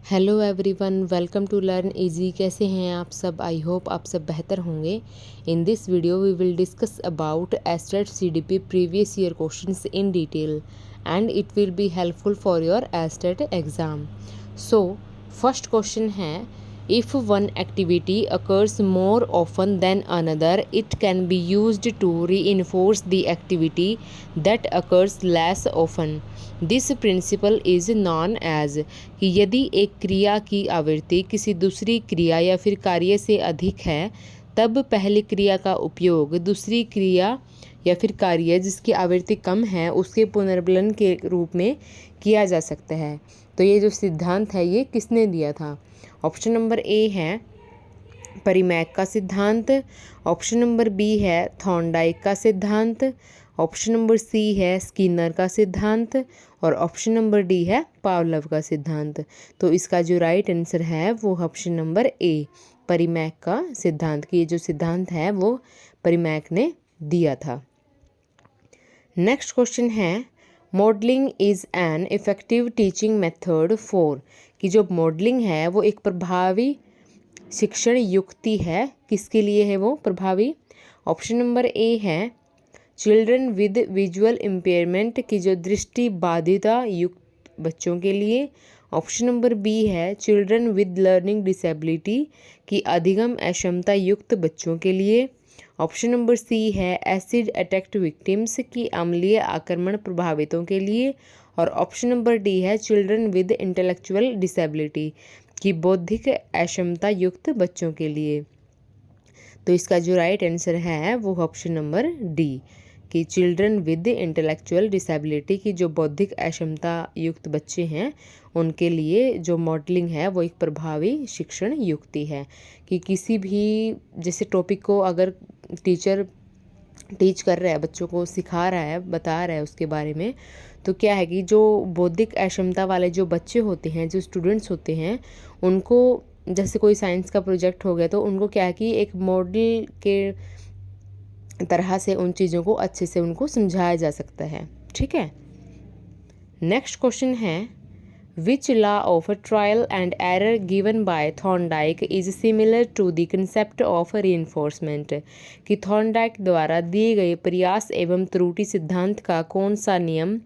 Hello everyone, welcome to learn easy. कैसे हैं आप सब? आई होप आप सब बेहतर होंगे। In this video we will discuss about state CDP previous year questions in detail and it will be helpful for your state exam. So first question है, if one activity occurs more often than another it can be used to reinforce the activity that occurs less often. This principle is known as कि यदि एक क्रिया की आवृत्ति किसी दूसरी क्रिया या फिर कार्य से अधिक है तब पहली क्रिया का उपयोग दूसरी क्रिया या फिर कार्य जिसकी आवृत्ति कम है उसके पुनर्बलन के रूप में किया जा सकता है। तो ये जो सिद्धांत है ये किसने दिया था? ऑप्शन नंबर ए है परिमैक का सिद्धांत, ऑप्शन नंबर बी है थॉर्नडाइक का सिद्धांत, ऑप्शन नंबर सी है स्किनर का सिद्धांत और ऑप्शन नंबर डी है पावलव का सिद्धांत। तो इसका जो राइट आंसर है वो ऑप्शन नंबर ए परिमैक का सिद्धांत की जो सिद्धांत है वो परिमैक ने दिया था। नेक्स्ट क्वेश्चन है, modelling is an effective teaching method for कि जो मॉडलिंग है वो एक प्रभावी शिक्षण युक्ति है, किसके लिए है वो प्रभावी? ऑप्शन नंबर ए है चिल्ड्रन विद विजुअल इम्पेयरमेंट की जो दृष्टि बाधिता युक्त बच्चों के लिए। ऑप्शन नंबर बी है चिल्ड्रन विद लर्निंग डिसेबिलिटी की अधिगम अक्षमता युक्त बच्चों के लिए। ऑप्शन नंबर सी है एसिड अटैक्ड विक्टिम्स की अम्लीय आक्रमण प्रभावितों के लिए और ऑप्शन नंबर डी है चिल्ड्रन विद इंटेलेक्चुअल डिसेबिलिटी की बौद्धिक अक्षमता युक्त बच्चों के लिए। तो इसका जो राइट आंसर है वो ऑप्शन नंबर डी कि चिल्ड्रन विद इंटेलेक्चुअल डिसेबिलिटी की जो बौद्धिक अक्षमता युक्त बच्चे हैं उनके लिए जो मॉडलिंग है वो एक प्रभावी शिक्षण युक्ति है। कि किसी भी जैसे टॉपिक को अगर टीचर टीच कर रहा है, बच्चों को सिखा रहा है, बता रहा है उसके बारे में, तो क्या है कि जो बौद्धिक अक्षमता वाले जो बच्चे होते हैं, जो स्टूडेंट्स होते हैं, उनको जैसे कोई साइंस का प्रोजेक्ट हो गया तो उनको क्या है कि एक मॉडल के तरह से उन चीज़ों को अच्छे से उनको समझाया जा सकता है। ठीक है। नेक्स्ट क्वेश्चन है, which law of trial and error given by Thorndike is similar to the concept of reinforcement कि थॉर्नडाइक द्वारा दिए गए प्रयास एवं त्रुटि सिद्धांत का कौन सा नियम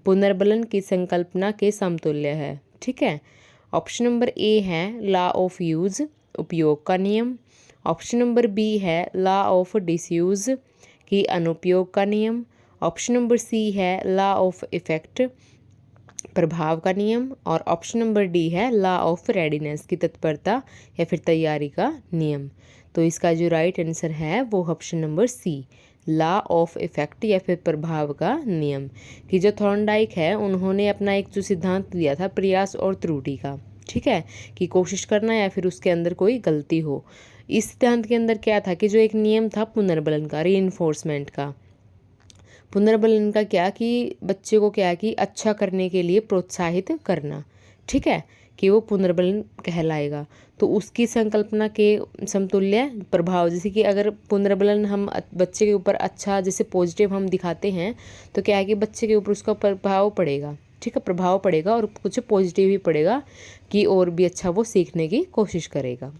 पुनर्बलन की संकल्पना के समतुल्य है? ठीक है। ऑप्शन नंबर ए है लॉ ऑफ यूज उपयोग का नियम, ऑप्शन नंबर बी है लॉ ऑफ डिसयूज की अनुपयोग का नियम, ऑप्शन नंबर सी है लॉ ऑफ इफेक्ट प्रभाव का नियम और ऑप्शन नंबर डी है लॉ ऑफ रेडीनेस की तत्परता या फिर तैयारी का नियम। तो इसका जो राइट आंसर है वो option number C law of effect या फिर प्रभाव का नियम। कि जो थॉर्नडाइक है उन्होंने अपना एक जो सिद्धांत दिया था प्रयास और त्रुटि का, ठीक है, कि कोशिश करना या फिर उसके अंदर कोई गलती हो। इस सिद्धांत के अंदर क्या था कि जो एक नियम था पुनर्बलन का, रीइंफोर्समेंट का, पुनर्बलन का क्या कि बच्चे को क्या कि अच्छा करने के लिए प्रोत्साहित करना, ठीक है, कि वो पुनर्बलन कहलाएगा। तो उसकी संकल्पना के समतुल्य प्रभाव, जैसे कि अगर पुनर्बलन हम बच्चे के ऊपर अच्छा जैसे पॉजिटिव हम दिखाते हैं तो क्या है कि बच्चे के ऊपर उसका प्रभाव पड़ेगा, ठीक है, प्रभाव पड़ेगा और कुछ पॉजिटिव ही पड़ेगा कि और भी अच्छा वो सीखने की कोशिश करेगा।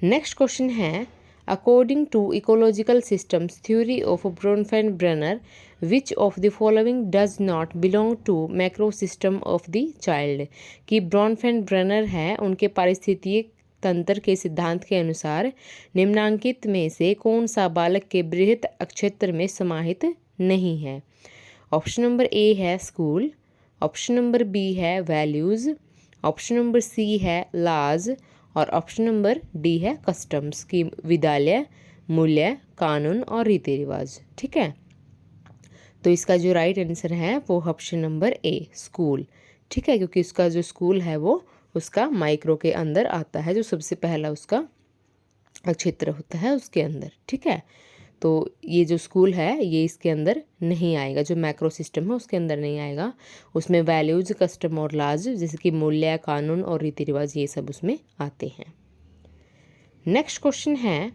नेक्स्ट क्वेश्चन है, according to ecological systems theory of Bronfenbrenner which of the following does not belong to macro system of the child कि ब्रोनफेन-ब्रेनर है उनके पारिस्थितिक तंत्र के सिद्धांत के अनुसार निम्नांकित में से कौन सा बालक के बृहत क्षेत्र में समाहित नहीं है? ऑप्शन नंबर ए है स्कूल, ऑप्शन नंबर बी है वैल्यूज़, ऑप्शन नंबर सी है लॉज और ऑप्शन नंबर डी है कस्टम्स की विद्यालय, मूल्य, कानून और रीति रिवाज। ठीक है। तो इसका जो राइट आंसर है वो ऑप्शन नंबर ए स्कूल, ठीक है, क्योंकि उसका जो स्कूल है वो उसका माइक्रो के अंदर आता है, जो सबसे पहला उसका क्षेत्र होता है उसके अंदर। ठीक है। तो ये जो स्कूल है ये इसके अंदर नहीं आएगा, जो मैक्रो सिस्टम है उसके अंदर नहीं आएगा। उसमें वैल्यूज, कस्टम और लॉज जैसे कि मूल्य, कानून और रीति रिवाज ये सब उसमें आते हैं। नेक्स्ट क्वेश्चन है,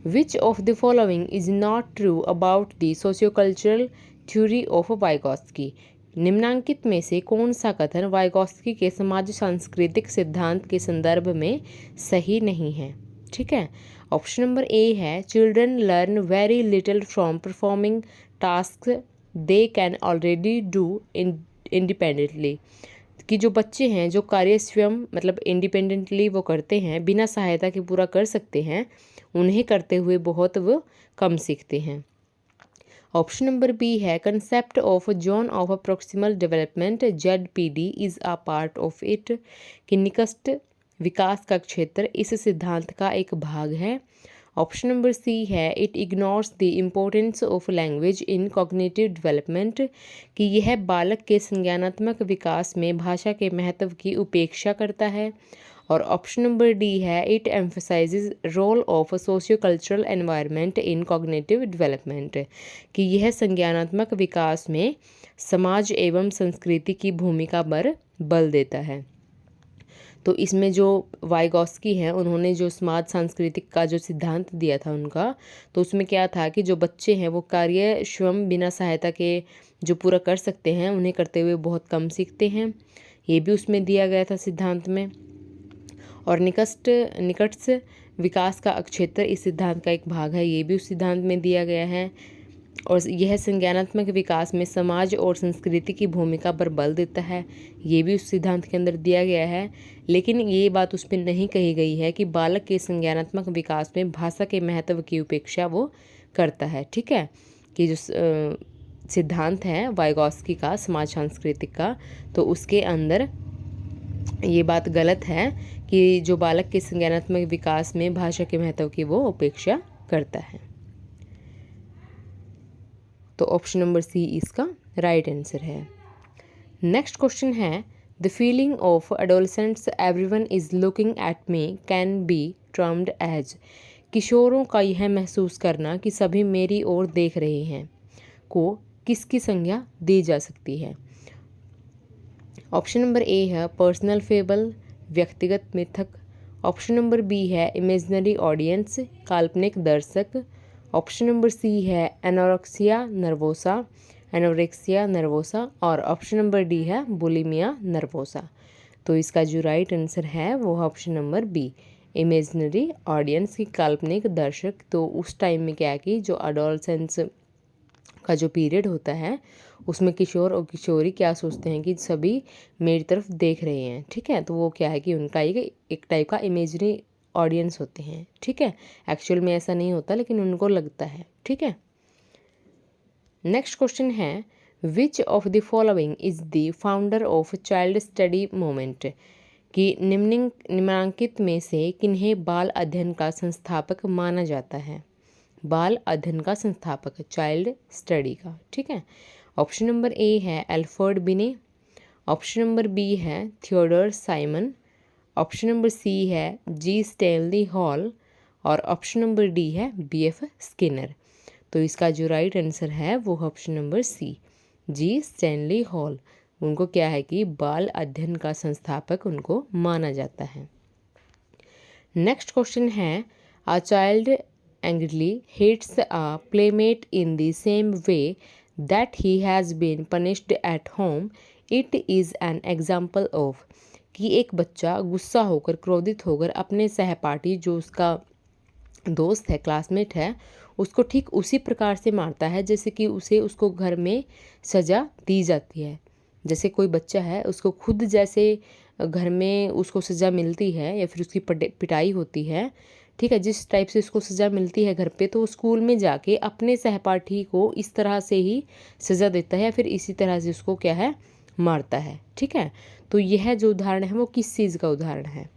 which of the following is not true about the socio cultural theory of Vygotsky निम्नांकित में से कौन सा कथन वाइगॉत्स्की के समाज सांस्कृतिक सिद्धांत के संदर्भ में सही नहीं है? ठीक है, ऑप्शन नंबर ए है children learn very little from performing task they can already do independently, कि जो बच्चे हैं जो कार्य स्वयं मतलब इंडिपेंडेंटली वो करते हैं, बिना सहायता के पूरा कर सकते हैं, उन्हें करते हुए बहुत वो कम सीखते हैं। ऑप्शन नंबर बी है concept of zone of proximal development ZPD is a part of it, कि निकट विकास का क्षेत्र इस सिद्धांत का एक भाग है। ऑप्शन नंबर सी है it ignores the importance of language in cognitive development, कि यह बालक के संज्ञानात्मक विकास में भाषा के महत्व की उपेक्षा करता है। और ऑप्शन नंबर डी है it emphasizes role of socio cultural environment in cognitive development, कि यह संज्ञानात्मक विकास में समाज एवं संस्कृति की भूमिका पर बल देता है। तो इसमें जो वाइगॉत्स्की हैं उन्होंने जो समाज सांस्कृतिक का जो सिद्धांत दिया था उनका, तो उसमें क्या था कि जो बच्चे हैं वो कार्य स्वयं बिना सहायता के जो पूरा कर सकते हैं, उन्हें करते हुए बहुत कम सीखते हैं, ये भी उसमें दिया गया था सिद्धांत में। और निकट विकास का क्षेत्र इस सिद्धांत का एक भाग है, ये भी उस सिद्धांत में दिया गया है। और यह संज्ञानात्मक विकास में समाज और संस्कृति की भूमिका पर बल देता है, ये भी उस सिद्धांत के अंदर दिया गया है। लेकिन ये बात उस पर नहीं कही गई है कि बालक के संज्ञानात्मक विकास में भाषा के महत्व की उपेक्षा वो करता है। ठीक है, कि जो सिद्धांत है वाइगॉत्स्की का समाज सांस्कृतिक का, तो उसके अंदर ये बात गलत है कि जो बालक के संज्ञानात्मक विकास में भाषा के महत्व की वो उपेक्षा करता है। तो ऑप्शन नंबर सी इसका राइट आंसर है। नेक्स्ट क्वेश्चन है the feeling of adolescents everyone is looking at me can be termed as, किशोरों का यह महसूस करना कि सभी मेरी ओर देख रहे हैं को किसकी संज्ञा दी जा सकती है? ऑप्शन नंबर ए है पर्सनल फेबल, व्यक्तिगत मिथक। ऑप्शन नंबर बी है इमेजिनरी ऑडियंस, काल्पनिक दर्शक। ऑप्शन नंबर सी है एनोरेक्सिया नर्वोसा। और ऑप्शन नंबर डी है बुलिमिया नर्वोसा। तो इसका जो राइट आंसर है वो है option number B, imaginary audience, की काल्पनिक दर्शक। तो उस टाइम में क्या है कि जो अडोलसेंस का जो पीरियड होता है उसमें किशोर और किशोरी क्या सोचते हैं कि सभी मेरी तरफ देख रहे हैं। ठीक है, तो वो क्या है कि उनका एक टाइप का इमेजिनरी ऑडियंस होते हैं। ठीक है, एक्चुअल में ऐसा नहीं होता लेकिन उनको लगता है। ठीक है, नेक्स्ट क्वेश्चन है which of the following is the founder of child study movement, कि निम्नांकित में से किन्हें बाल अध्ययन का संस्थापक माना जाता है? बाल अध्ययन का संस्थापक, चाइल्ड स्टडी का। ठीक है, ऑप्शन नंबर ए है Alfred Binet. Option number B है Theodore Simon. Option number C है जी स्टैनली हॉल। और ऑप्शन नंबर डी है BF स्किनर। तो इसका जो राइट आंसर है वो option number C, G Stanley Hall. उनको क्या है कि बाल अध्ययन का संस्थापक उनको माना जाता है। नेक्स्ट क्वेश्चन है a child angrily hates a playmate in the same way that he has been punished at home. It is an example of, कि एक बच्चा गुस्सा होकर क्रोधित होकर अपने सहपाठी जो उसका दोस्त है, क्लासमेट है, उसको ठीक उसी प्रकार से मारता है जैसे कि उसको घर में सज़ा दी जाती है। जैसे कोई बच्चा है उसको खुद जैसे घर में उसको सज़ा मिलती है या फिर उसकी पिटाई होती है, ठीक है, जिस टाइप से उसको सज़ा मिलती है घर पे, तो स्कूल में जाके अपने सहपाठी को इस तरह से ही सज़ा देता है या फिर इसी तरह से उसको क्या है मारता है। ठीक है, तो यह जो उदाहरण है वो किस चीज़ का उदाहरण है?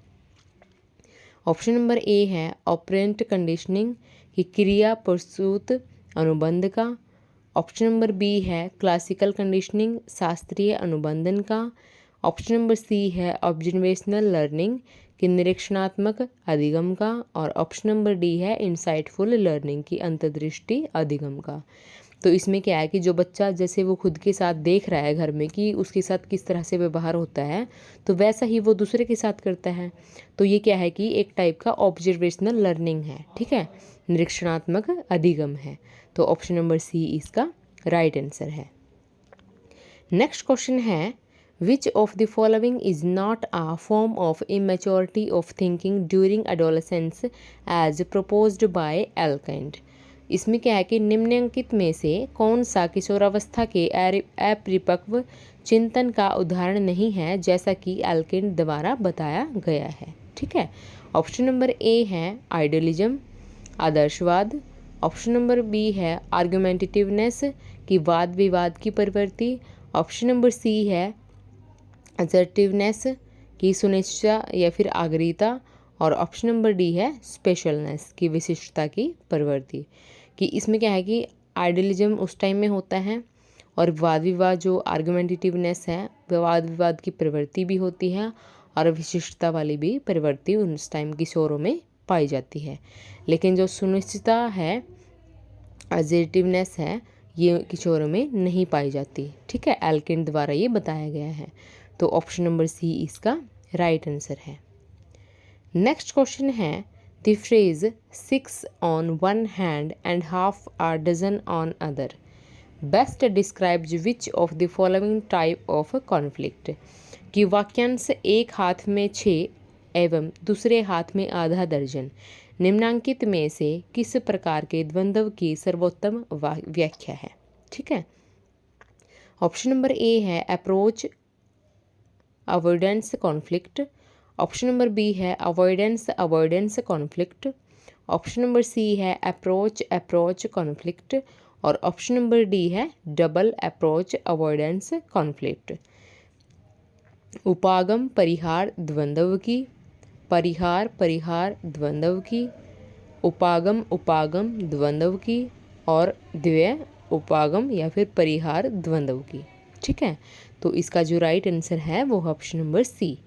ऑप्शन नंबर ए है ऑपरेंट कंडीशनिंग, की क्रिया प्रसूत अनुबंध का। ऑप्शन नंबर बी है क्लासिकल कंडीशनिंग, शास्त्रीय अनुबंधन का। ऑप्शन नंबर सी है ऑब्जर्वेशनल लर्निंग, कि निरीक्षणात्मक अधिगम का। और ऑप्शन नंबर डी है इंसाइटफुल लर्निंग, की अंतर्दृष्टि अधिगम का। तो इसमें क्या है कि जो बच्चा जैसे वो खुद के साथ देख रहा है घर में कि उसके साथ किस तरह से व्यवहार होता है, तो वैसा ही वो दूसरे के साथ करता है। तो ये क्या है कि एक टाइप का ऑब्जर्वेशनल लर्निंग है। ठीक है, निरीक्षणात्मक अधिगम है। तो ऑप्शन नंबर सी इसका राइट आंसर है। नेक्स्ट क्वेश्चन है which of the following is not a form of immaturity of thinking during adolescence as proposed by Elkind. इसमें क्या है कि निम्नलिखित में से कौन सा किशोरावस्था के अपरिपक्व चिंतन का उदाहरण नहीं है जैसा कि एल्किंड द्वारा बताया गया है। ठीक है, ऑप्शन नंबर ए है आइडियलिज्म, आदर्शवाद। ऑप्शन नंबर बी है आर्गुमेंटेटिवनेस की वाद विवाद की प्रवृत्ति। ऑप्शन नंबर सी है असर्टिवनेस की सुनिश्चितता या फिर आग्रहीता। और ऑप्शन नंबर डी है स्पेशलनेस की विशिष्टता की प्रवृत्ति। कि इसमें क्या है कि आइडियलिज्म उस टाइम में होता है और वाद विवाद जो आर्गुमेंटेटिवनेस है वाद विवाद की प्रवृत्ति भी होती है और विशिष्टता वाली भी प्रवृत्ति उस टाइम किशोरों में पाई जाती है। लेकिन जो सुनिश्चितता है असर्टिवनेस है ये किशोरों में नहीं पाई जाती। ठीक है, एल्किंड द्वारा ये बताया गया है। तो ऑप्शन नंबर सी इसका राइट आंसर है। नेक्स्ट क्वेश्चन है the phrase 6 on one hand and half a dozen on other best describes which of the following type of conflict. कि वाक्यांश एक हाथ में 6 एवं दूसरे हाथ में आधा दर्जन निम्नांकित में से किस प्रकार के द्वंद्व की सर्वोत्तम व्याख्या है। ठीक है, ऑप्शन नंबर ए है approach avoidance conflict. Option number B है avoidance conflict. Option number C है अप्रोच कॉन्फ्लिक्ट। और ऑप्शन नंबर डी है डबल अप्रोच अवॉइडेंस कॉन्फ्लिक्ट। उपागम परिहार द्वंद्व की, परिहार द्वंद्व की, उपागम द्वंद्व की और द्वय उपागम या फिर परिहार द्वंद्व की। ठीक है, तो इसका जो राइट आंसर है वो ऑप्शन नंबर सी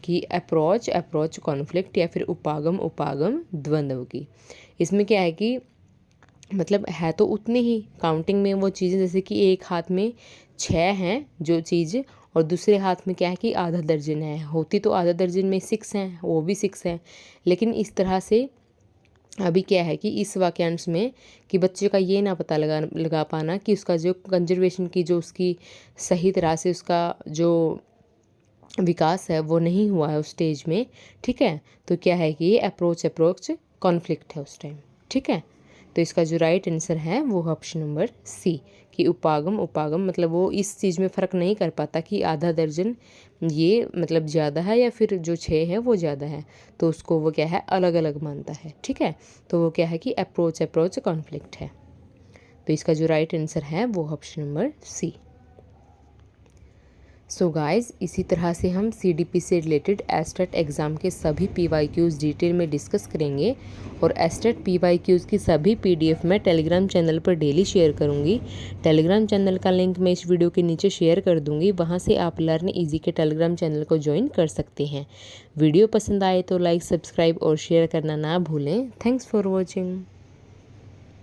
कि अप्रोच कॉन्फ्लिक्ट या फिर उपागम द्वंद्व की। इसमें क्या है कि मतलब है तो उतनी ही काउंटिंग में वो चीज़ें, जैसे कि एक हाथ में 6 हैं जो चीज़ और दूसरे हाथ में क्या है कि आधा दर्जन है, होती तो आधा दर्जन में 6 हैं, वो भी 6 हैं। लेकिन इस तरह से अभी क्या है कि इस वाक्यांश में कि बच्चे का ये ना पता लगा पाना कि उसका जो कंजर्वेशन की जो उसकी सही तरह से उसका जो विकास है वो नहीं हुआ है उस स्टेज में। ठीक है, तो क्या है कि ये अप्रोच कॉन्फ्लिक्ट है उस टाइम। ठीक है, तो इसका जो राइट आंसर है वो ऑप्शन नंबर सी कि उपागम मतलब वो इस चीज़ में फ़र्क नहीं कर पाता कि आधा दर्जन ये मतलब ज़्यादा है या फिर जो 6 है वो ज़्यादा है, तो उसको वो क्या है अलग अलग मानता है। ठीक है, तो वो क्या है कि अप्रोच कॉन्फ्लिक्ट है। तो इसका जो राइट आंसर है वो option number C. So guys, इसी तरह से हम CDP से रिलेटेड एस्टेट एग्ज़ाम के सभी PYQs डिटेल में डिस्कस करेंगे और एस्टेट PYQs की सभी PDF मैं टेलीग्राम चैनल पर डेली शेयर करूंगी। टेलीग्राम चैनल का लिंक मैं इस वीडियो के नीचे शेयर कर दूंगी, वहां से आप लर्न इजी के टेलीग्राम चैनल को ज्वाइन कर सकते हैं। वीडियो पसंद आए तो लाइक, सब्सक्राइब और शेयर करना ना भूलें। Thanks for watching.